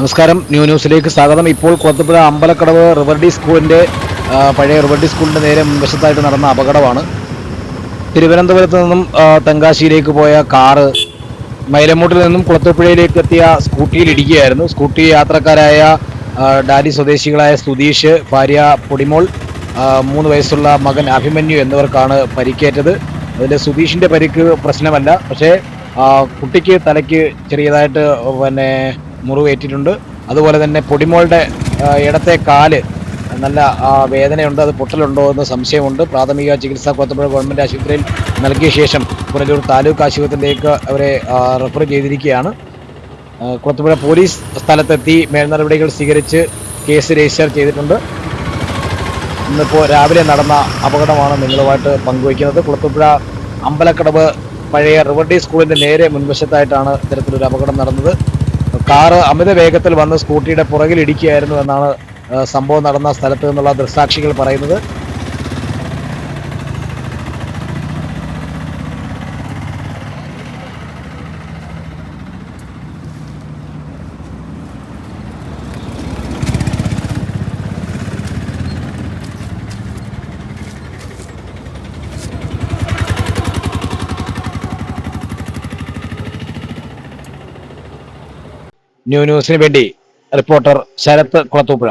നമസ്കാരം. ന്യൂസിലേക്ക് സ്വാഗതം. ഇപ്പോൾ കുളത്തൂപ്പുഴ അമ്പലക്കടവ് റിവർഡി സ്കൂളിന്റെ പഴയ റിവർഡി സ്കൂളിന്റെ നേരെ മുൻവശത്തായിട്ട് നടന്ന അപകടമാണ്. തിരുവനന്തപുരത്ത് നിന്നും തെങ്കാശിയിലേക്ക് പോയ കാറ് മൈലമൂട്ടിൽ നിന്നും കുളത്തൂപ്പുഴയിലേക്ക് എത്തിയ സ്കൂട്ടിയിൽ ഇടിക്കുകയായിരുന്നു. സ്കൂട്ടി യാത്രക്കാരായ ഡാലി സ്വദേശികളായ സുധീഷ്, ഭാര്യ പൊടിമോൾ, 3 വയസ്സുള്ള മകൻ അഭിമന്യു എന്നിവർക്കാണ് പരിക്കേറ്റത്. അതിൽ സുധീഷിന്റെ പരിക്ക് പ്രശ്നമല്ല, പക്ഷേ കുട്ടിക്ക് തലയ്ക്ക് ചെറിയതായിട്ട് മുറിവേറ്റിട്ടുണ്ട്. അതുപോലെ തന്നെ പൊടിമോളുടെ ഇടത്തെ കാല് നല്ല വേദനയുണ്ട്, അത് പൊട്ടലുണ്ടോ എന്ന് സംശയമുണ്ട്. പ്രാഥമിക ചികിത്സ കുളത്തൂപ്പുഴ ഗവൺമെൻറ് ആശുപത്രിയിൽ നൽകിയ ശേഷം പുനലൂർ താലൂക്ക് ആശുപത്രിയിലേക്ക് അവരെ റെഫർ ചെയ്തിരിക്കുകയാണ്. കുളത്തൂപ്പുഴ പോലീസ് സ്ഥലത്തെത്തി മേൽനടപടികൾ സ്വീകരിച്ച് കേസ് രജിസ്റ്റർ ചെയ്തിട്ടുണ്ട്. ഇന്നിപ്പോൾ രാവിലെ നടന്ന അപകടമാണ് നിങ്ങളുമായിട്ട് പങ്കുവയ്ക്കുന്നത്. കുളത്തൂപ്പുഴ അമ്പലക്കടവ് പഴയ റിവർഡി സ്കൂളിൻ്റെ നേരെ മുൻവശത്തായിട്ടാണ് ഇത്തരത്തിലൊരു അപകടം നടന്നത്. കാറ് അമിത വേഗത്തിൽ വന്ന് സ്കൂട്ടിയുടെ പുറകിൽ ഇടിക്കുകയായിരുന്നു എന്നാണ് സംഭവം നടന്ന സ്ഥലത്ത് നിന്നുള്ള ദൃക്സാക്ഷികൾ പറയുന്നത്. ന്യൂസിന് വേണ്ടി റിപ്പോർട്ടർ ശരത്ത് കുളത്തൂപ്പുഴ.